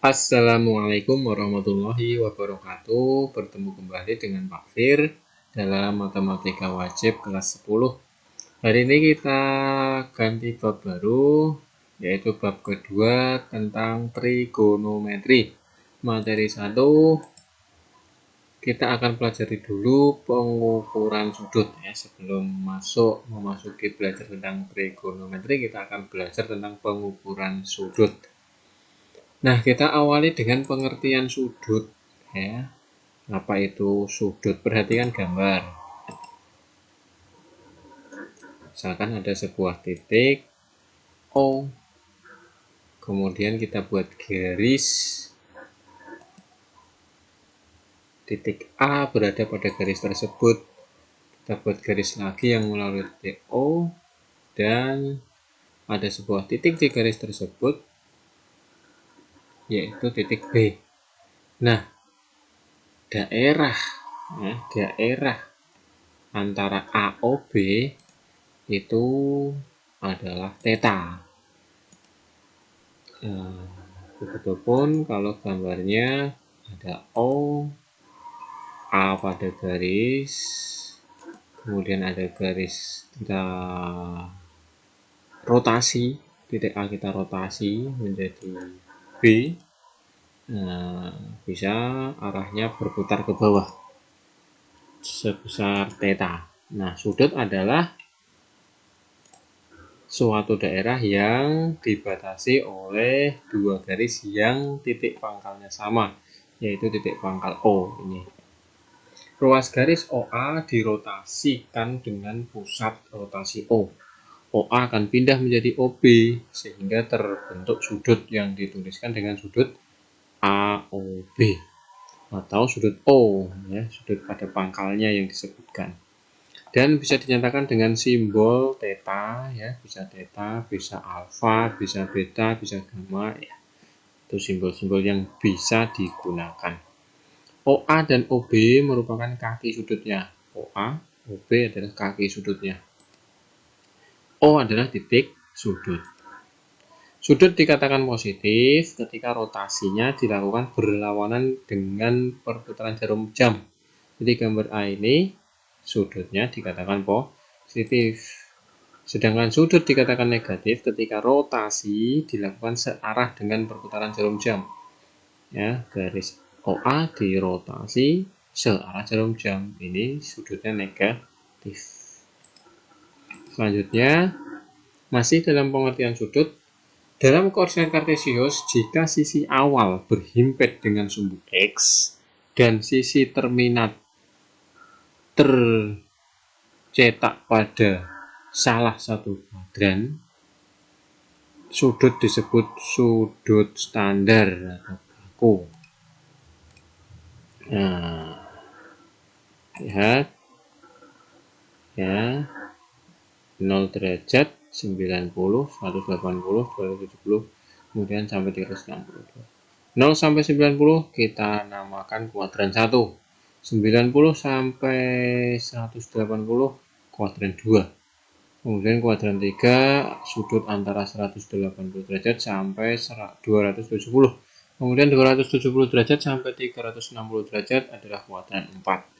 Assalamualaikum warahmatullahi wabarakatuh. Bertemu kembali dengan Pak Fir dalam Matematika Wajib kelas 10. Hari ini kita ganti bab baru, yaitu bab kedua tentang trigonometri. Materi 1, kita akan pelajari dulu pengukuran sudut ya. Sebelum memasuki belajar tentang trigonometri, kita akan belajar tentang pengukuran sudut. Nah, kita awali dengan pengertian sudut ya. Apa itu sudut? Perhatikan gambar. Misalkan ada sebuah titik O. Kemudian kita buat garis. Titik A berada pada garis tersebut. Kita buat garis lagi yang melalui titik O. Dan ada sebuah titik di garis tersebut, yaitu titik B. Nah, daerah antara AOB itu adalah theta. Begitupun kalau gambarnya ada O, A pada garis, kemudian ada garis kita rotasi, titik A kita rotasi menjadi B, bisa arahnya berputar ke bawah sebesar theta. Nah, sudut adalah suatu daerah yang dibatasi oleh dua garis yang titik pangkalnya sama, yaitu titik pangkal O ini. Ruas garis OA dirotasikan dengan pusat rotasi O. OA akan pindah menjadi OB sehingga terbentuk sudut yang dituliskan dengan sudut AOB atau sudut O ya, sudut pada pangkalnya yang disebutkan. Dan bisa dinyatakan dengan simbol theta ya, bisa theta, bisa alfa, bisa beta, bisa gamma ya. Itu simbol-simbol yang bisa digunakan. OA dan OB merupakan kaki sudutnya. OA, OB adalah kaki sudutnya. O adalah titik sudut. Sudut dikatakan positif ketika rotasinya dilakukan berlawanan dengan perputaran jarum jam. Jadi gambar A ini sudutnya dikatakan positif. Sedangkan sudut dikatakan negatif ketika rotasi dilakukan searah dengan perputaran jarum jam. Ya, garis OA dirotasi searah jarum jam. Ini sudutnya negatif. Selanjutnya, masih dalam pengertian sudut, dalam koordinat kartesius, jika sisi awal berhimpit dengan sumbu X dan sisi terminat tercetak pada salah satu kuadran, sudut disebut sudut standar atau baku. Nah, lihat ya, 0 derajat, 90, 180, 270, kemudian sampai 362. 0 sampai 90 kita namakan kuadran 1. 90 sampai 180 kuadran 2. Kemudian kuadran 3 sudut antara 180 derajat sampai 270. Kemudian 270 derajat sampai 360 derajat adalah kuadran 4.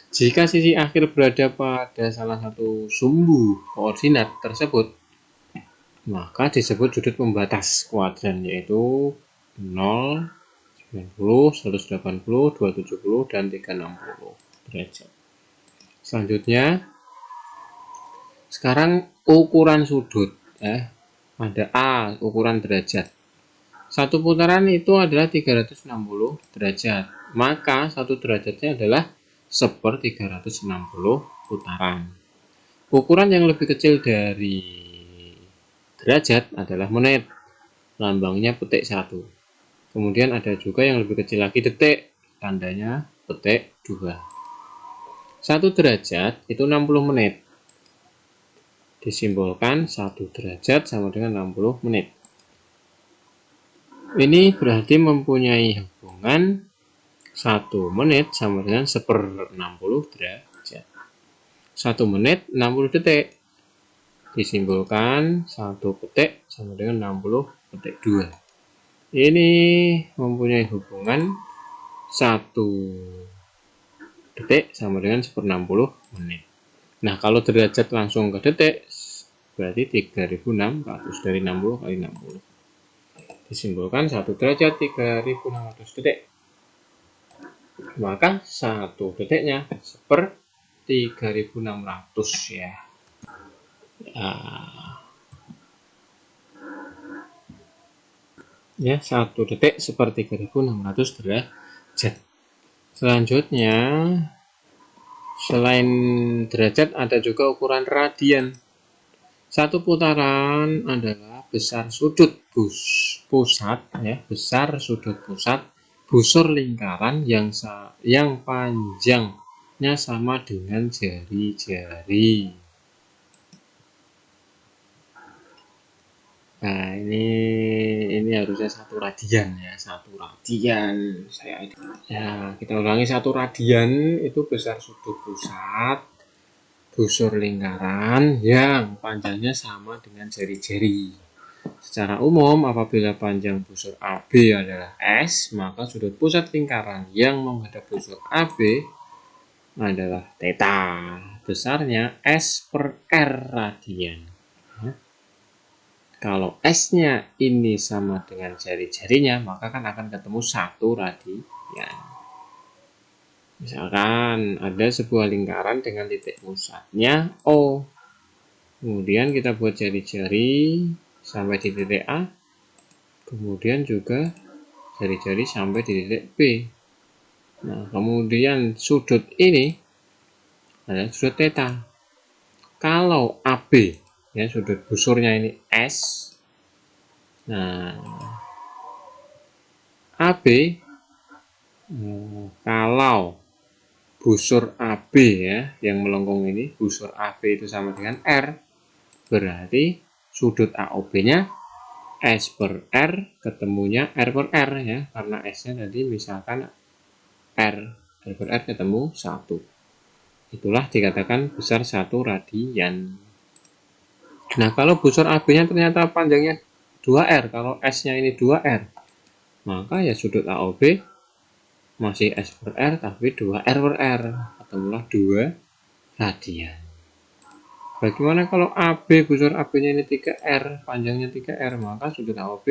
Jika sisi akhir berada pada salah satu sumbu koordinat tersebut, maka disebut sudut pembatas kuadran, yaitu 0, 90, 180, 270, dan 360 derajat. Selanjutnya, sekarang ukuran sudut. Ada A, ukuran derajat. Satu putaran itu adalah 360 derajat. Maka satu derajatnya adalah 1/360 putaran. Ukuran yang lebih kecil dari derajat adalah menit. Lambangnya petik 1. Kemudian ada juga yang lebih kecil lagi, detik. Tandanya petik 2. 1 derajat itu 60 menit. Disimbolkan 1 derajat sama dengan 60 menit. Ini berarti mempunyai hubungan 1 menit sama dengan 1/60 derajat. 1 menit 60 detik. Disimbolkan 1 petik sama dengan 60 petik 2. ini mempunyai hubungan 1 detik sama dengan 1/60 menit. Nah, kalau derajat langsung ke detik, berarti 3600 dari 60 kali 60. Disimpulkan 1 derajat 3600 detik. Maka 1 detiknya per 3600 ya. Ya, 1 detik seperti 3600 derajat. Selanjutnya, selain derajat ada juga ukuran radian. Satu putaran adalah besar sudut pusat ya, besar sudut pusat busur lingkaran yang panjangnya sama dengan jari-jari. Nah, ini harusnya 1 radian ya, 1 radian. Kita ulangi, 1 radian itu besar sudut pusat busur lingkaran yang panjangnya sama dengan jari-jari. Secara umum, apabila panjang busur AB adalah S, maka sudut pusat lingkaran yang menghadap busur AB adalah theta. Besarnya S per R radian. Kalau S-nya ini sama dengan jari-jarinya, maka kan akan ketemu 1 radian. Misalkan ada sebuah lingkaran dengan titik pusatnya O. Kemudian kita buat jari-jari sampai di titik A. Kemudian juga jari-jari sampai di titik B. Nah, kemudian sudut ini adalah sudut theta. Kalau AB, ya sudut busurnya ini S. Nah, AB, kalau busur AB ya, yang melengkung ini, busur AB itu sama dengan R, berarti sudut AOB-nya S per R ketemunya R per R ya, karena S-nya tadi misalkan R per R ketemu 1. Itulah dikatakan besar 1 radian. Nah, kalau busur AB-nya ternyata panjangnya 2R, kalau S-nya ini 2R, maka ya sudut AOB masih S per R tapi 2R per R, ketemulah 2 radian. Bagaimana kalau AB, busur AB-nya ini 3R, panjangnya 3R, maka sudut AOB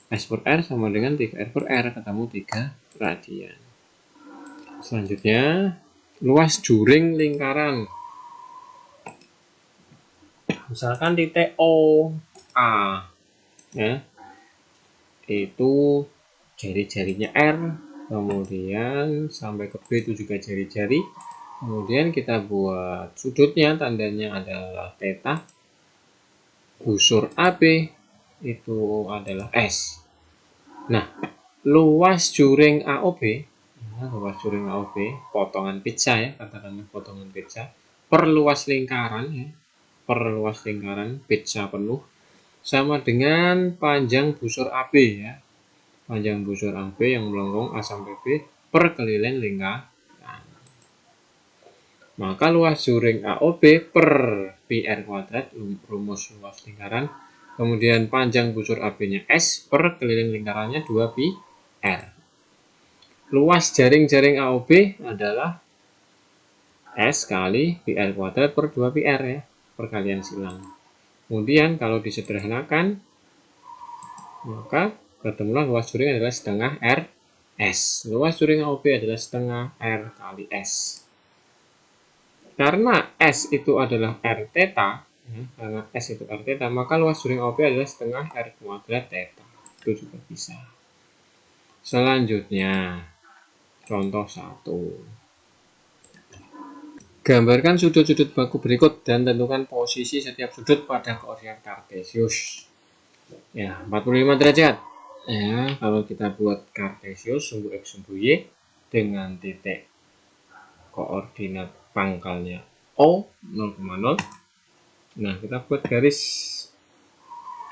S per R sama dengan 3R per R, ketemu 3 radian. Selanjutnya, luas juring lingkaran. Misalkan titik O, A, ya, itu jari-jarinya R, kemudian sampai ke B itu juga jari-jari. Kemudian kita buat sudutnya, tandanya adalah theta. Busur AB itu adalah S. Nah, luas juring AOB, potongan pizza ya, katakanlah potongan pizza, per luas lingkaran ya, per luas lingkaran pizza penuh sama dengan panjang busur AB ya, panjang busur AB yang melengkung A sampai B per keliling lingkaran. Maka luas juring AOB per PR kuadrat, rumus luas lingkaran, kemudian panjang busur AB-nya S per keliling lingkarannya 2πr. Luas jaring-jaring AOB adalah S kali PR kuadrat per 2πr ya, perkalian silang. Kemudian kalau disederhanakan, maka ketemulah luas juring adalah setengah R S. Luas juring AOB adalah setengah R kali S. Karena S itu adalah R theta, ya, karena S itu R theta, maka luas juring AOB adalah setengah R kuadrat theta. Itu juga bisa. Selanjutnya, contoh 1. Gambarkan sudut-sudut baku berikut dan tentukan posisi setiap sudut pada koordinat kartesius. Ya, 45 derajat. Ya, kalau kita buat kartesius sumbu X sumbu Y dengan titik koordinat pangkalnya O 0,0. Nah, kita buat garis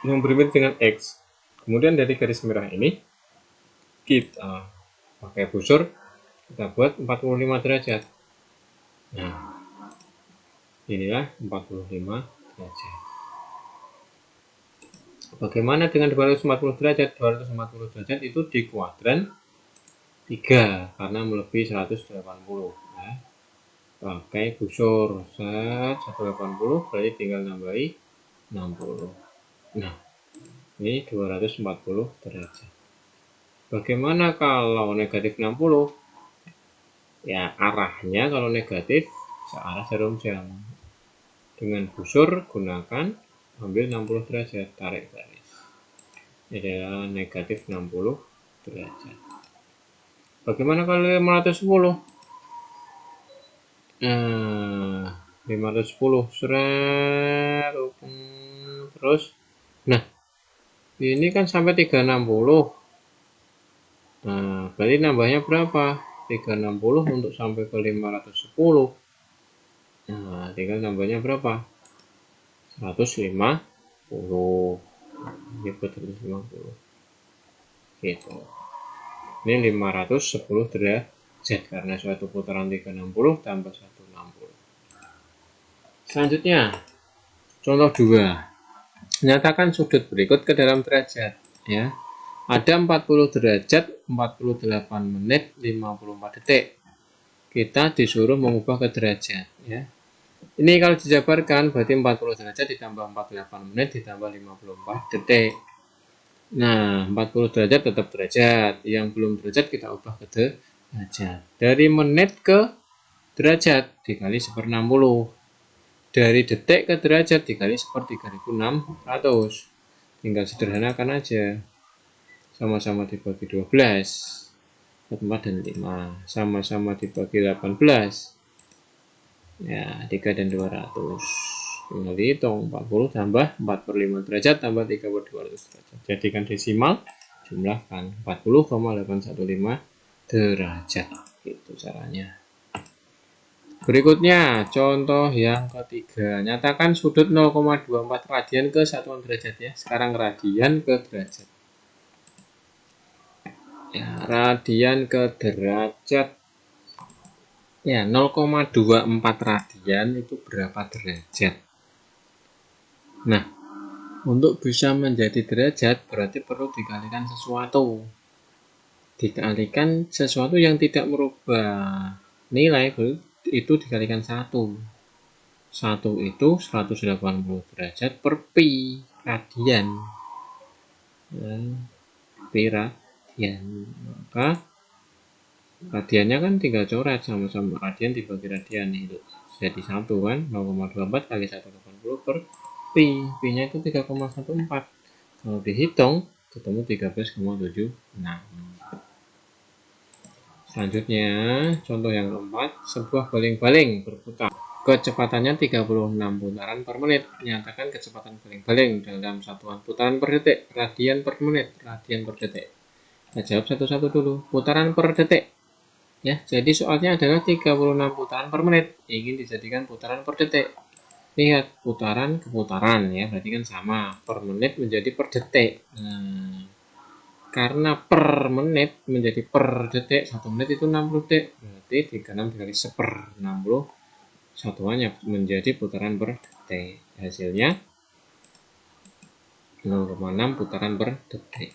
yang bermirit dengan X. Kemudian dari garis merah ini kita pakai busur, kita buat 45 derajat. Nah, inilah 45 derajat. Bagaimana dengan 240 derajat? 240 derajat itu di kuadran 3 karena melebihi 180 ya. Pakai busur 180 berarti tinggal nambahi 60. Nah, ini 240 derajat. Bagaimana kalau negatif 60? Ya, arahnya kalau negatif searah jarum jam. Dengan busur gunakan ambil 60 derajat, tarik garis. Ini adalah negatif 60 derajat. Bagaimana kalau 510? 510 seret terus. Nah, ini kan sampai 360. Nah, berarti nambahnya berapa? 360 untuk sampai ke 510. Nah, tinggal nambahnya berapa? 150. Ini buat 150. Gitu. Ini 510 derajat karena suatu putaran 360 tambah 160. Selanjutnya, contoh 2. Nyatakan sudut berikut ke dalam derajat, ya. Ada 40 derajat, 48 menit, 54 detik. Kita disuruh mengubah ke derajat, ya. Ini kalau dijabarkan berarti 40 derajat ditambah 48 menit ditambah 54 detik. Nah, 40 derajat tetap derajat. Yang belum derajat kita ubah ke derajat. Dari menit ke derajat dikali 1/60. Dari detik ke derajat dikali 1/3600. Tinggal sederhanakan aja. Sama-sama dibagi 12. 4 dan 5. Sama-sama dibagi 18. Ya, 3 dan 200. Tinggal dihitung 40 tambah 4/5 derajat tambah 3/200 derajat. Jadikan desimal, jumlahkan 40,815 derajat. Itu caranya. Berikutnya, contoh yang ketiga. Nyatakan sudut 0,24 radian ke satuan derajat ya. Sekarang radian ke derajat. Ya, radian ke derajat. Ya, 0,24 radian itu berapa derajat? Nah, untuk bisa menjadi derajat berarti perlu dikalikan sesuatu. Dikalikan sesuatu yang tidak merubah nilai itu dikalikan 1. 1 itu 180 derajat per pi radian. Pi radian. Maka radiannya kan tinggal coret sama-sama radian dibagi radian itu. Jadi 1 kan 0,24 kali 180 per pi. Pi-nya itu 3,14. Kalau dihitung ketemu 13,76. Selanjutnya, contoh yang keempat, sebuah baling-baling berputar. Kecepatannya 36 putaran per menit. Nyatakan kecepatan baling-baling dalam satuan putaran per detik, radian per menit, radian per detik. Kita jawab satu-satu dulu. Putaran per detik. Ya, jadi soalnya adalah 36 putaran per menit. Ingin dijadikan putaran per detik. Lihat, putaran ke putaran ya, berarti kan sama. Per menit menjadi per detik. Nah, karena per menit menjadi per detik, 1 menit itu 60 detik. Berarti 36 dikali 1/60 satuannya menjadi putaran per detik. Hasilnya 0,6 putaran per detik.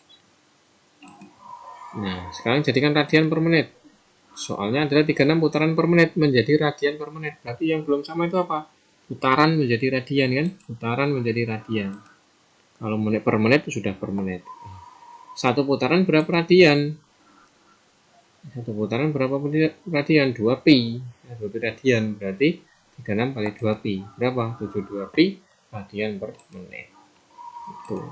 Nah, sekarang jadikan radian per menit. Soalnya adalah 36 putaran per menit menjadi radian per menit. Berarti yang belum sama itu apa? Putaran menjadi radian kan? Putaran menjadi radian. Kalau menit per menit itu sudah per menit. Satu putaran berapa radian? Satu putaran berapa radian? 2 pi. 2 pi radian berarti 36 kali 2 pi. Berapa? 72 pi radian per menit. Itu.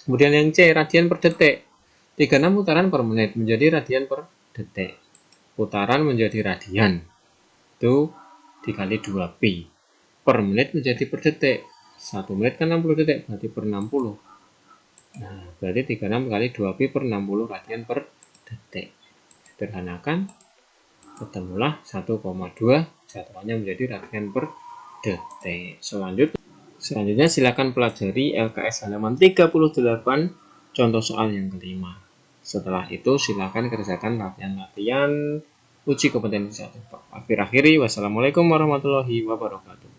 Kemudian yang C, radian per detik. 36 putaran per menit menjadi radian per detik. Putaran menjadi radian. Itu dikali 2 pi. Per menit menjadi per detik. 1 menit kan 60 detik, berarti per 60. Nah, berarti 36 kali 2 pi per 60 radian per detik. Sederhanakan, ketemulah 1,2, satuannya menjadi radian per detik. Selanjutnya silakan pelajari LKS halaman 38, contoh soal yang kelima. Setelah itu silakan kerjakan latihan-latihan uji kompetensi 1. Akhir-akhiri, wassalamualaikum warahmatullahi wabarakatuh.